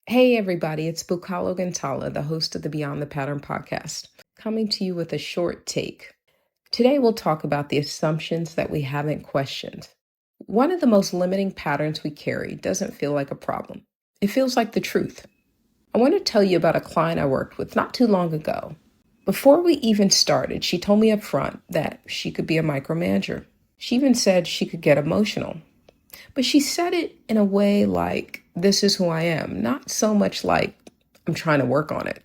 Hey everybody, it's Bukola Oguntala, the host of the Beyond the Pattern podcast, coming to you with a short take. Today we'll talk about the assumptions that we haven't questioned. One of the most limiting patterns we carry doesn't feel like a problem. It feels like the truth. I want to tell you about a client I worked with not too long ago. Before we even started, she told me up front that she could be a micromanager. She even said she could get emotional. But she said it in a way like, this is who I am, not so much like, I'm trying to work on it.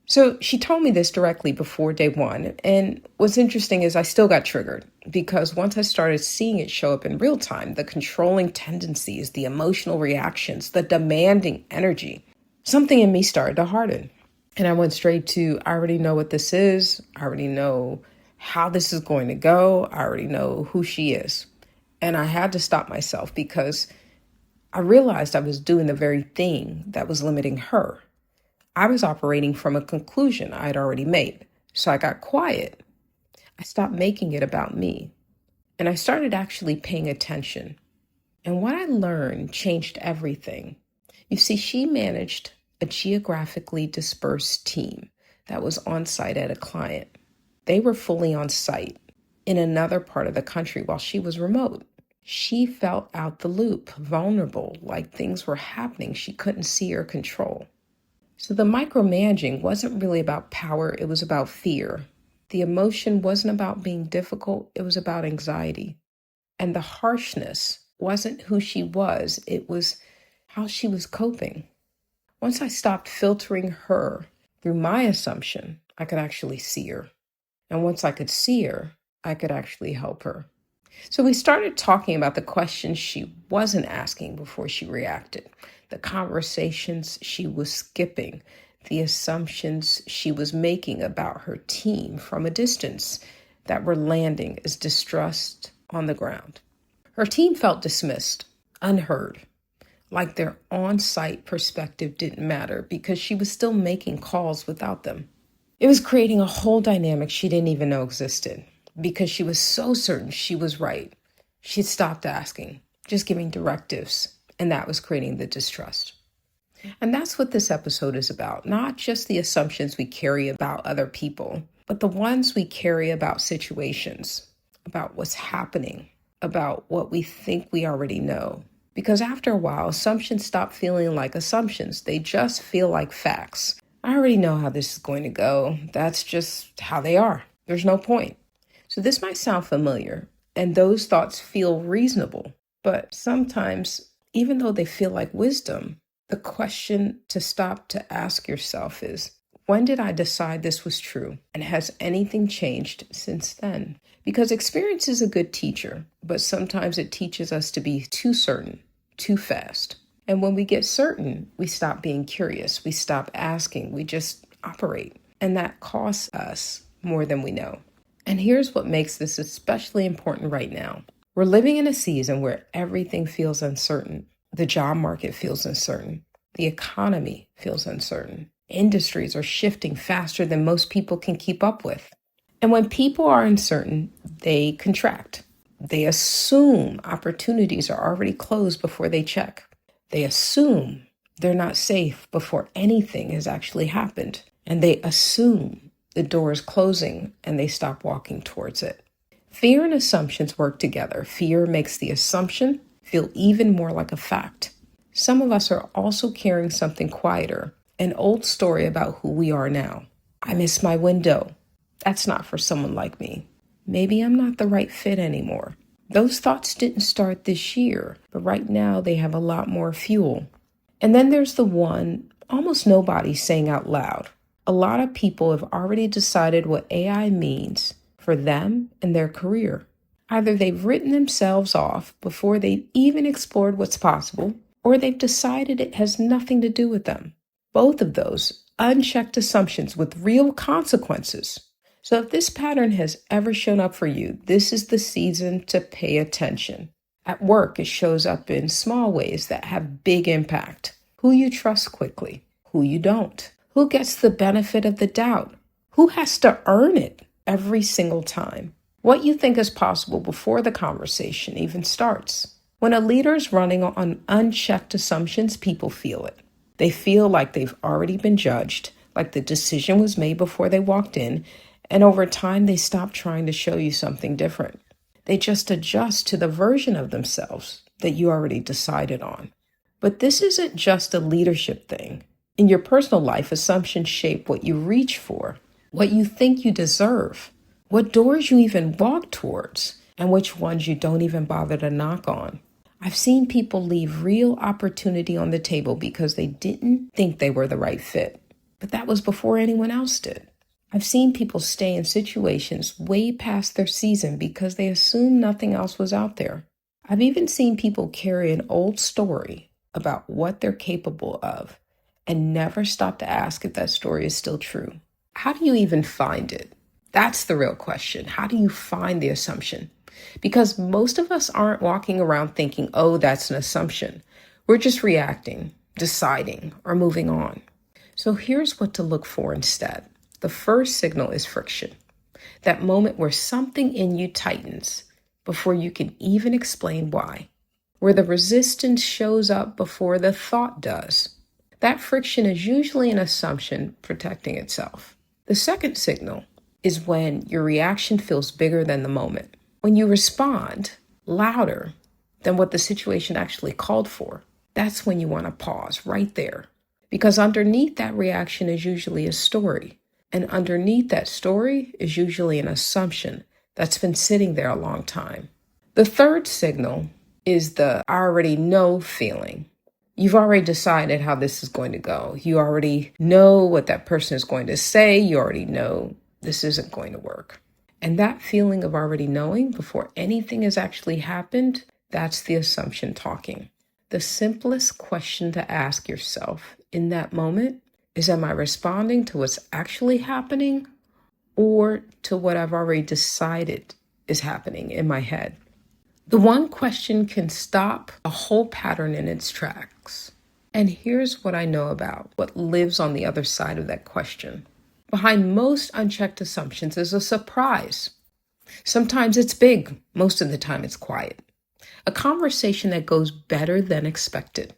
So she told me this directly before day one. And what's interesting is I still got triggered because once I started seeing it show up in real time, the controlling tendencies, the emotional reactions, the demanding energy, something in me started to harden. And I went straight to, I already know what this is. I already know how this is going to go. I already know who she is. And I had to stop myself because I realized I was doing the very thing that was limiting her. I was operating from a conclusion I had already made. So I got quiet. I stopped making it about me. And I started actually paying attention. And what I learned changed everything. You see, she managed a geographically dispersed team that was on site at a client. They were fully on site in another part of the country while she was remote. She felt out the loop, vulnerable, like things were happening she couldn't see or control. So the micromanaging wasn't really about power, it was about fear. The emotion wasn't about being difficult, it was about anxiety. And the harshness wasn't who she was, it was how she was coping. Once I stopped filtering her through my assumption, I could actually see her. And once I could see her, I could actually help her. So we started talking about the questions she wasn't asking before she reacted, the conversations she was skipping, the assumptions she was making about her team from a distance that were landing as distrust on the ground. Her team felt dismissed, unheard, like their on-site perspective didn't matter because she was still making calls without them. It was creating a whole dynamic she didn't even know existed. Because she was so certain she was right, she stopped asking, just giving directives, and that was creating the distrust. And that's what this episode is about, not just the assumptions we carry about other people, but the ones we carry about situations, about what's happening, about what we think we already know. Because after a while, assumptions stop feeling like assumptions. They just feel like facts. I already know how this is going to go. That's just how they are. There's no point. So this might sound familiar, and those thoughts feel reasonable, but sometimes, even though they feel like wisdom, the question to stop to ask yourself is, when did I decide this was true? And has anything changed since then? Because experience is a good teacher, but sometimes it teaches us to be too certain, too fast. And when we get certain, we stop being curious, we stop asking, we just operate. And that costs us more than we know. And here's what makes this especially important right now. We're living in a season where everything feels uncertain. The job market feels uncertain. The economy feels uncertain. Industries are shifting faster than most people can keep up with. And when people are uncertain, they contract. They assume opportunities are already closed before they check. They assume they're not safe before anything has actually happened. And they assume the door is closing and they stop walking towards it. Fear and assumptions work together. Fear makes the assumption feel even more like a fact. Some of us are also carrying something quieter, an old story about who we are now. I miss my window. That's not for someone like me. Maybe I'm not the right fit anymore. Those thoughts didn't start this year, but right now they have a lot more fuel. And then there's the one almost nobody's saying out loud. A lot of people have already decided what AI means for them and their career. Either they've written themselves off before they've even explored what's possible, or they've decided it has nothing to do with them. Both of those unchecked assumptions with real consequences. So if this pattern has ever shown up for you, this is the season to pay attention. At work, it shows up in small ways that have big impact. Who you trust quickly, who you don't. Who gets the benefit of the doubt? Who has to earn it every single time? What you think is possible before the conversation even starts. When a leader is running on unchecked assumptions, people feel it. They feel like they've already been judged, like the decision was made before they walked in, and over time they stop trying to show you something different. They just adjust to the version of themselves that you already decided on. But this isn't just a leadership thing. In your personal life, assumptions shape what you reach for, what you think you deserve, what doors you even walk towards, and which ones you don't even bother to knock on. I've seen people leave real opportunity on the table because they didn't think they were the right fit, but that was before anyone else did. I've seen people stay in situations way past their season because they assumed nothing else was out there. I've even seen people carry an old story about what they're capable of and never stop to ask if that story is still true. How do you even find it? That's the real question. How do you find the assumption? Because most of us aren't walking around thinking, oh, that's an assumption. We're just reacting, deciding, or moving on. So here's what to look for instead. The first signal is friction. That moment where something in you tightens before you can even explain why. Where the resistance shows up before the thought does. That friction is usually an assumption protecting itself. The second signal is when your reaction feels bigger than the moment. When you respond louder than what the situation actually called for, that's when you want to pause right there. Because underneath that reaction is usually a story. And underneath that story is usually an assumption that's been sitting there a long time. The third signal is the I already know feeling. You've already decided how this is going to go. You already know what that person is going to say. You already know this isn't going to work. And that feeling of already knowing before anything has actually happened, that's the assumption talking. The simplest question to ask yourself in that moment is, am I responding to what's actually happening or to what I've already decided is happening in my head? The one question can stop a whole pattern in its tracks. And here's what I know about what lives on the other side of that question. Behind most unchecked assumptions is a surprise. Sometimes it's big. Most of the time it's quiet. A conversation that goes better than expected.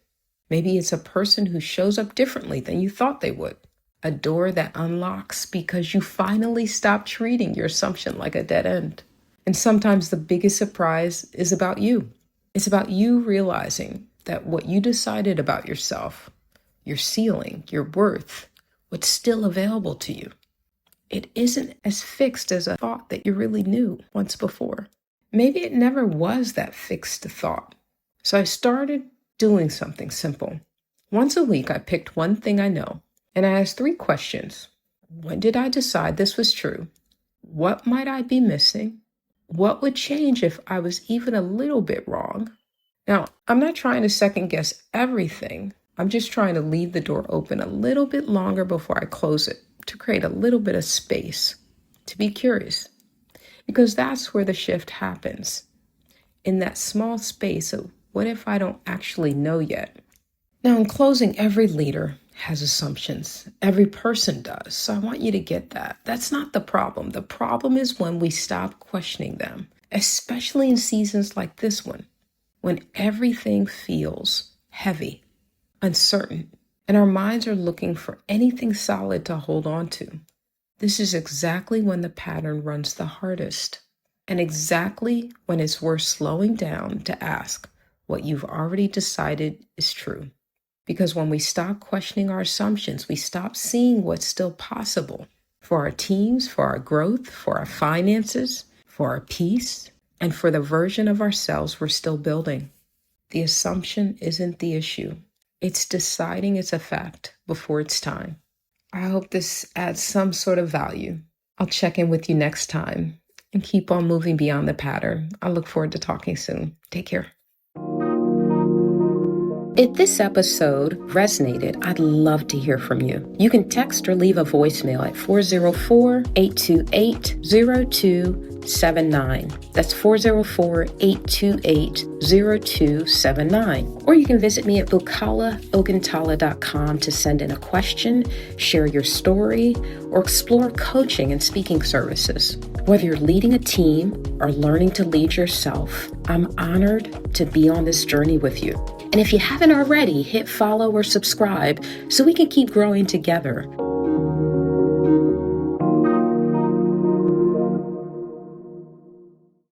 Maybe it's a person who shows up differently than you thought they would. A door that unlocks because you finally stop treating your assumption like a dead end. And sometimes the biggest surprise is about you. It's about you realizing that what you decided about yourself, your ceiling, your worth, what's still available to you, it isn't as fixed as a thought that you really knew once before. Maybe it never was that fixed thought. So I started doing something simple. Once a week, I picked one thing I know, and I asked 3 questions. When did I decide this was true? What might I be missing? What would change if I was even a little bit wrong? Now, I'm not trying to second guess everything. I'm just trying to leave the door open a little bit longer before I close it to create a little bit of space, to be curious. Because that's where the shift happens. In that small space of what if I don't actually know yet? Now, in closing, every leader has assumptions. Every person does. So I want you to get that. That's not the problem. The problem is when we stop questioning them, especially in seasons like this one, when everything feels heavy, uncertain, and our minds are looking for anything solid to hold on to. This is exactly when the pattern runs the hardest, and exactly when it's worth slowing down to ask what you've already decided is true. Because when we stop questioning our assumptions, we stop seeing what's still possible for our teams, for our growth, for our finances, for our peace, and for the version of ourselves we're still building. The assumption isn't the issue. It's deciding it's a fact before it's time. I hope this adds some sort of value. I'll check in with you next time and keep on moving beyond the pattern. I look forward to talking soon. Take care. If this episode resonated, I'd love to hear from you. You can text or leave a voicemail at 404-828-0279. That's 404-828-0279. Or you can visit me at bukolaoguntala.com to send in a question, share your story, or explore coaching and speaking services. Whether you're leading a team or learning to lead yourself, I'm honored to be on this journey with you. And if you haven't already, hit follow or subscribe so we can keep growing together.